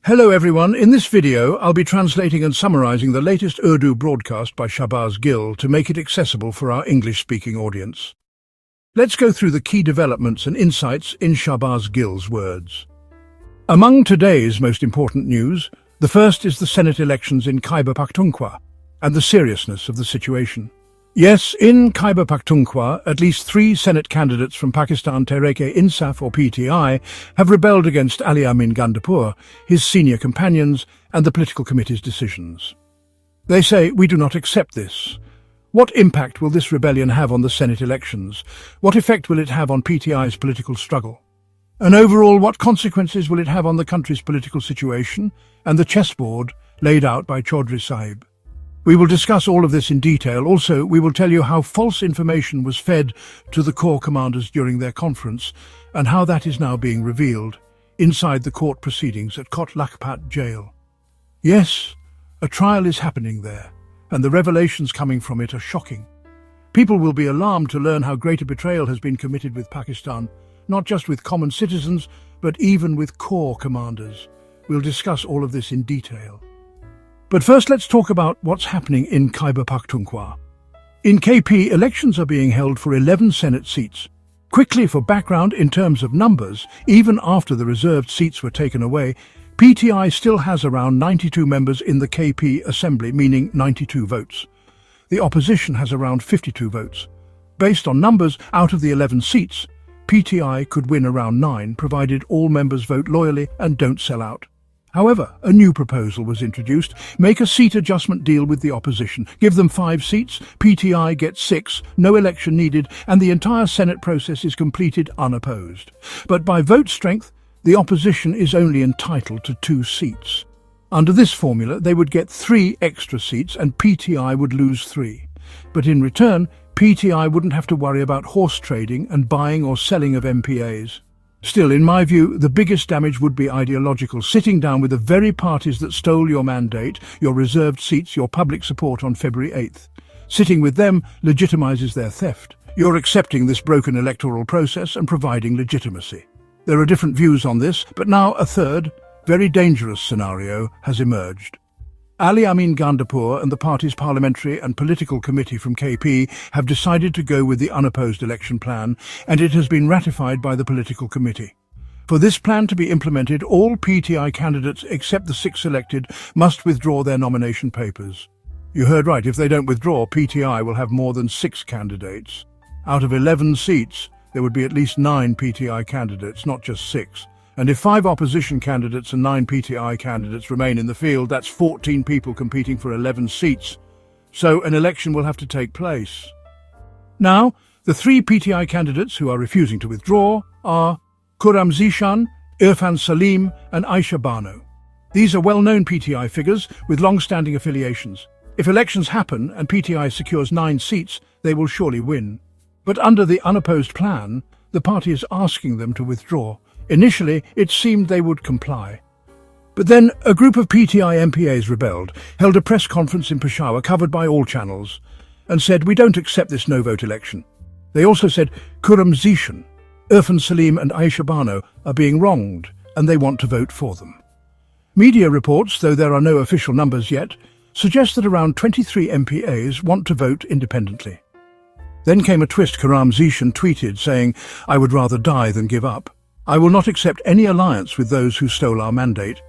Hello everyone, in this video I'll be translating and summarizing the latest Urdu broadcast by Shahbaz Gill to make it accessible for our English-speaking audience. Let's go through the key developments and insights in Shahbaz Gill's words. Among today's most important news, the first is the Senate elections in Khyber Pakhtunkhwa and the seriousness of the situation. Yes, in Khyber Pakhtunkhwa, at least 3 Senate candidates from Pakistan Tehreek-e-Insaf or PTI have rebelled against Awami Lens, his senior companions and the political committee's decisions. They say, "We do not accept this." What impact will this rebellion have on the Senate elections? What effect will it have on PTI's political struggle? And overall, what consequences will it have on the country's political situation and the chessboard laid out by Chaudhry Sahib? We will discuss all of this in detail. Also, we will tell you how false information was fed to the corps commanders during their conference and how that is now being revealed inside the court proceedings at Kot Lakhpat jail. Yes, a trial is happening there, and the revelations coming from it are shocking. People will be alarmed to learn how great a betrayal has been committed with Pakistan, not just with common citizens, but even with corps commanders. We'll discuss all of this in detail. But first, let's talk about what's happening in Khyber Pakhtunkhwa. In KP, elections are being held for 11 Senate seats. Quickly, for background in terms of numbers, even after the reserved seats were taken away, PTI still has around 92 members in the KP Assembly, meaning 92 votes. The opposition has around 52 votes. Based on numbers, out of the 11 seats, PTI could win around 9, provided all members vote loyally and don't sell out. However, a new proposal was introduced: make a seat adjustment deal with the opposition, give them 5 seats, PTI gets 6, no election needed, and the entire Senate process is completed unopposed. But by vote strength, the opposition is only entitled to 2 seats. Under this formula, they would get 3 extra seats and PTI would lose 3. But in return, PTI wouldn't have to worry about horse trading and buying or selling of MPAs. Still, in my view, the biggest damage would be ideological, sitting down with the very parties that stole your mandate, your reserved seats, your public support on February 8th. Sitting with them legitimizes their theft. You're accepting this broken electoral process and providing legitimacy. There are different views on this, but now a third, very dangerous scenario has emerged. Awami Lens and the party's parliamentary and political committee from KP have decided to go with the unopposed election plan, and it has been ratified by the political committee. For this plan to be implemented, all PTI candidates except the 6 selected must withdraw their nomination papers. You heard right, if they don't withdraw, PTI will have more than 6 candidates. Out of 11 seats, there would be at least 9 PTI candidates, not just 6. And if 5 opposition candidates and 9 PTI candidates remain in the field, that's 14 people competing for 11 seats. So an election will have to take place. Now, the 3 PTI candidates who are refusing to withdraw are Khurram Zishan, Irfan Salim and Aisha Bano. These are well-known PTI figures with long-standing affiliations. If elections happen and PTI secures 9 seats, they will surely win. But under the unopposed plan, the party is asking them to withdraw. Initially, it seemed they would comply. But then a group of PTI MPAs rebelled, held a press conference in Peshawar covered by all channels, and said, "We don't accept this no-vote election." They also said Khurram Zishan, Irfan Salim and Aisha Bano are being wronged, and they want to vote for them. Media reports, though there are no official numbers yet, suggest that around 23 MPAs want to vote independently. Then came a twist. Khurram Zishan tweeted saying, "I would rather die than give up. I will not accept any alliance with those who stole our mandate."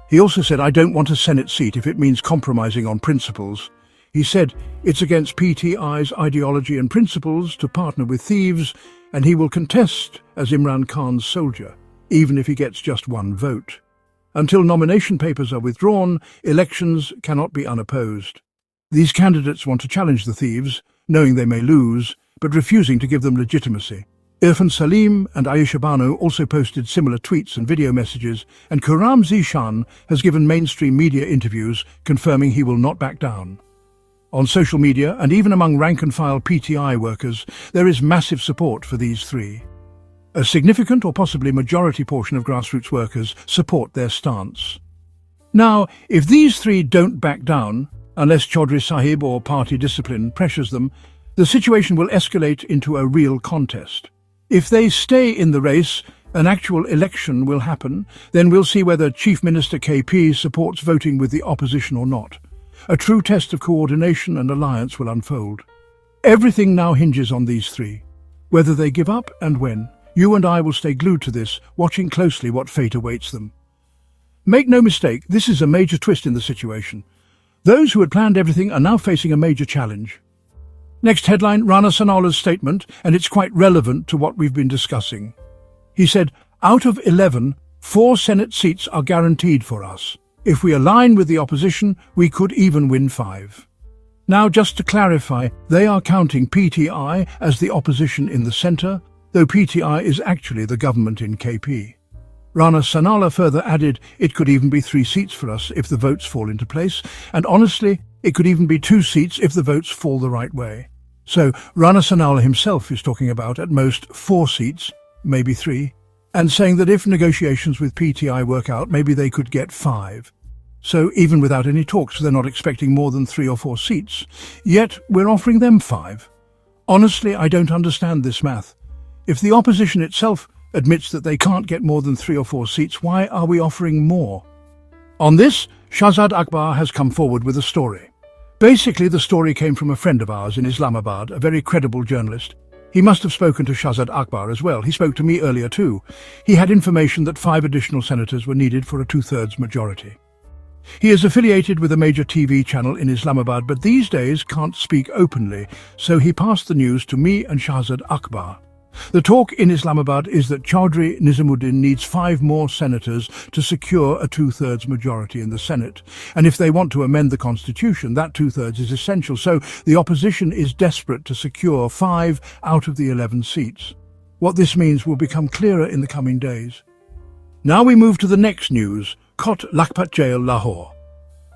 He also said, "I don't want a Senate seat if it means compromising on principles." He said it's against PTI's ideology and principles to partner with thieves, and he will contest as Imran Khan's soldier, even if he gets just 1 vote. Until nomination papers are withdrawn, elections cannot be unopposed. These candidates want to challenge the thieves, knowing they may lose, but refusing to give them legitimacy. Irfan Salim and Aisha Bano also posted similar tweets and video messages, and Khurram Zishan has given mainstream media interviews confirming he will not back down. On social media, and even among rank-and-file PTI workers, there is massive support for these 3. A significant or possibly majority portion of grassroots workers support their stance. Now, if these 3 don't back down, unless Chaudhry Sahib or party discipline pressures them, the situation will escalate into a real contest. If they stay in the race, An actual election will happen, then we'll see whether Chief Minister KP supports voting with the opposition or not. A true test of coordination and alliance will unfold. Everything now hinges on these three. Whether they give up and when. You and I will stay glued to this, watching closely what fate awaits them. Make no mistake, this is a major twist in the situation. Those who had planned everything are now facing a major challenge. Next headline, Rana Sanaulah's statement, and it's quite relevant to what we've been discussing. He said, out of 11, 4 Senate seats are guaranteed for us. If we align with the opposition, we could even win 5. Now, just to clarify, they are counting PTI as the opposition in the centre, though PTI is actually the government in KP. Rana Sanaullah further added, it could even be 3 seats for us if the votes fall into place, and honestly, it could even be 2 seats if the votes fall the right way. So, Rana Sanaullah himself is talking about at most 4 seats, maybe 3, and saying that if negotiations with PTI work out, maybe they could get 5. So even without any talks, they're not expecting more than 3 or 4 seats. Yet we're offering them 5. Honestly, I don't understand this math. If the opposition itself admits that they can't get more than 3 or 4 seats, why are we offering more? On this, Shahzad Akbar has come forward with a story. Basically, the story came from a friend of ours in Islamabad, a very credible journalist. He must have spoken to Shahzad Akbar as well. He spoke to me earlier too. He had information that 5 additional senators were needed for a 2/3 majority. He is affiliated with a major TV channel in Islamabad, but these days can't speak openly, so he passed the news to me and Shahzad Akbar. The talk in Islamabad is that Chaudhry Nizamuddin needs 5 more senators to secure a 2/3 majority in the Senate. And if they want to amend the constitution, that 2/3 is essential. So the opposition is desperate to secure 5 out of the 11 seats. What this means will become clearer in the coming days. Now we move to the next news, Kot Lakhpat Jail, Lahore.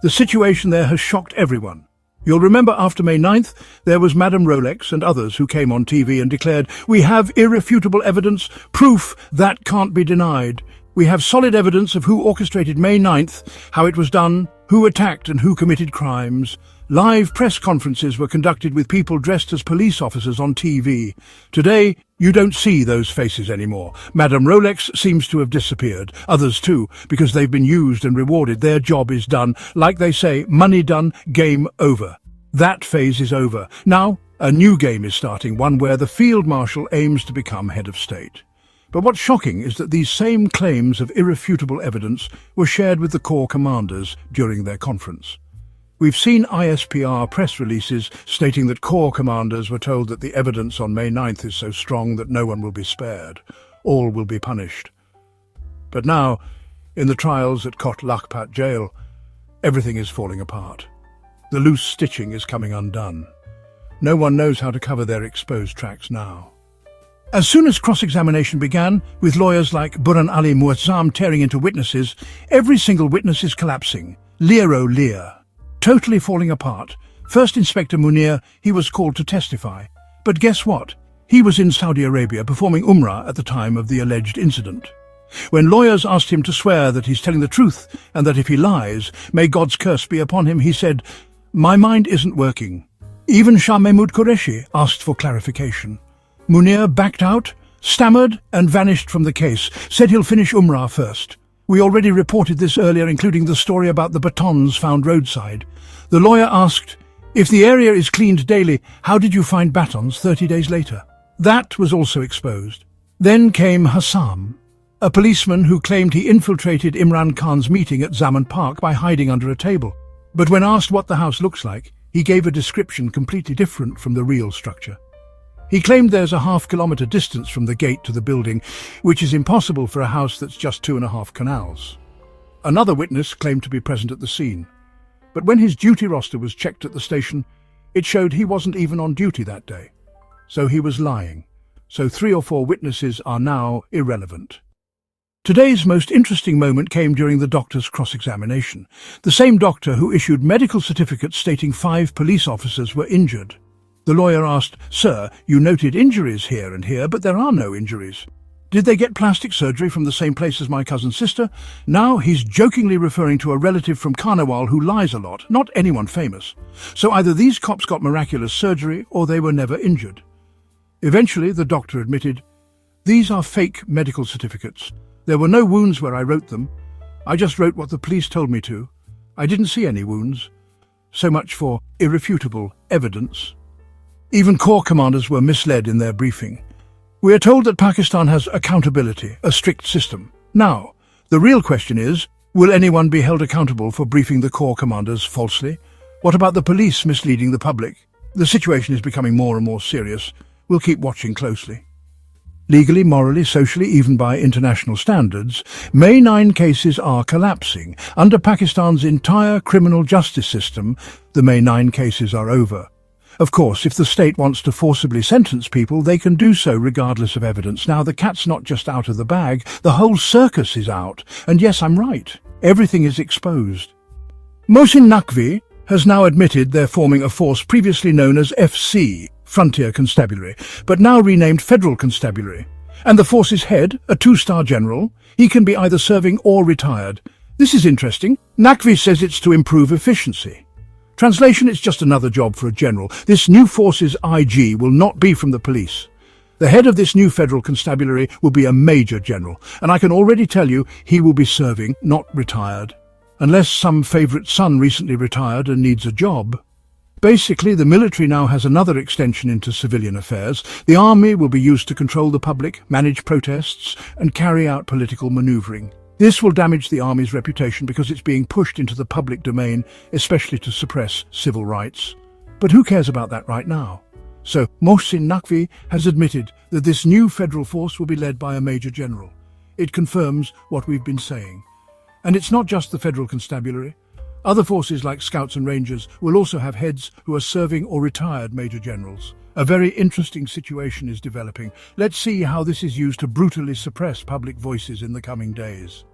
The situation there has shocked everyone. You'll remember after May 9th, there was Madame Rolex and others who came on TV and declared, we have irrefutable evidence, proof that can't be denied. We have solid evidence of who orchestrated May 9th, how it was done, who attacked and who committed crimes. Live press conferences were conducted with people dressed as police officers on TV. Today, you don't see those faces anymore. Madame Rolex seems to have disappeared. Others too, because they've been used and rewarded. Their job is done. Like they say, money done, game over. That phase is over. Now, a new game is starting, one where the Field Marshal aims to become head of state. But what's shocking is that these same claims of irrefutable evidence were shared with the Corps commanders during their conference. We've seen ISPR press releases stating that Corps commanders were told that the evidence on May 9th is so strong that no one will be spared. All will be punished. But now, in the trials at Kot Lakhpat Jail, everything is falling apart. The loose stitching is coming undone. No one knows how to cover their exposed tracks now. As soon as cross-examination began, with lawyers like Burhan Ali Muazzam tearing into witnesses, every single witness is collapsing, leer, totally falling apart. First Inspector Munir, he was called to testify. But guess what? He was in Saudi Arabia performing Umrah at the time of the alleged incident. When lawyers asked him to swear that he's telling the truth and that if he lies, may God's curse be upon him, he said, "My mind isn't working." Even Shah Mahmud Qureshi asked for clarification. Munir backed out, stammered and vanished from the case, said he'll finish Umrah first. We already reported this earlier, including the story about the batons found roadside. The lawyer asked, if the area is cleaned daily, how did you find batons 30 days later? That was also exposed. Then came Hassam, a policeman who claimed he infiltrated Imran Khan's meeting at Zaman Park by hiding under a table. But when asked what the house looks like, he gave a description completely different from the real structure. He claimed there's a half-kilometre distance from the gate to the building, which is impossible for a house that's just 2.5 canals. Another witness claimed to be present at the scene. But when his duty roster was checked at the station, it showed he wasn't even on duty that day. So he was lying. So 3 or 4 witnesses are now irrelevant. Today's most interesting moment came during the doctor's cross-examination. The same doctor who issued medical certificates stating 5 police officers were injured. The lawyer asked, "Sir, you noted injuries here and here, but there are no injuries. Did they get plastic surgery from the same place as my cousin's sister?" Now he's jokingly referring to a relative from Carnival who lies a lot, not anyone famous. So either these cops got miraculous surgery or they were never injured. Eventually, the doctor admitted, These are fake medical certificates. There were no wounds where I wrote them. I just wrote what the police told me to. I didn't see any wounds. So much for irrefutable evidence. Even corps commanders were misled in their briefing. We are told that Pakistan has accountability, a strict system. Now, the real question is, will anyone be held accountable for briefing the corps commanders falsely? What about the police misleading the public? The situation is becoming more and more serious. We'll keep watching closely. Legally, morally, socially, even by international standards, May 9 cases are collapsing. Under Pakistan's entire criminal justice system, the May 9 cases are over. Of course, if the state wants to forcibly sentence people, they can do so regardless of evidence. Now, the cat's not just out of the bag, the whole circus is out. And yes, I'm right. Everything is exposed. Mohsin Naqvi has now admitted they're forming a force previously known as FC, Frontier Constabulary, but now renamed Federal Constabulary. And the force's head, a two-star general, he can be either serving or retired. This is interesting. Naqvi says it's to improve efficiency. Translation, it's just another job for a general. This new force's IG will not be from the police. The head of this new Federal Constabulary will be a major general, and I can already tell you he will be serving, not retired. Unless some favourite son recently retired and needs a job. Basically, the military now has another extension into civilian affairs. The army will be used to control the public, manage protests, and carry out political manoeuvring. This will damage the army's reputation because it's being pushed into the public domain, especially to suppress civil rights. But who cares about that right now? So, Mohsin Naqvi has admitted that this new federal force will be led by a major general. It confirms what we've been saying. And it's not just the Federal Constabulary. Other forces like Scouts and Rangers will also have heads who are serving or retired major generals. A very interesting situation is developing. Let's see how this is used to brutally suppress public voices in the coming days.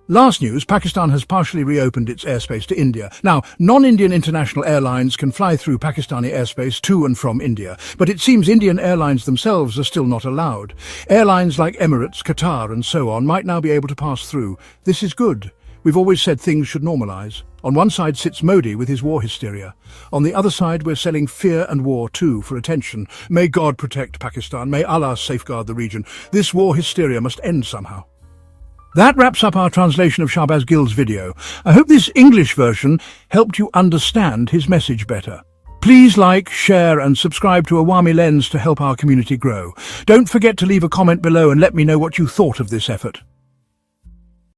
Last news, Pakistan has partially reopened its airspace to India. Now, non-Indian international airlines can fly through Pakistani airspace to and from India, but it seems Indian airlines themselves are still not allowed. Airlines like Emirates, Qatar and so on might now be able to pass through. This is good. We've always said things should normalise. On one side sits Moeed with his war hysteria. On the other side we're selling fear and war too for attention. May God protect Pakistan. May Allah safeguard the region. This war hysteria must end somehow. That wraps up our translation of Shahbaz Gill's video. I hope this English version helped you understand his message better. Please like, share and subscribe to Awami Lens to help our community grow. Don't forget to leave a comment below and let me know what you thought of this effort.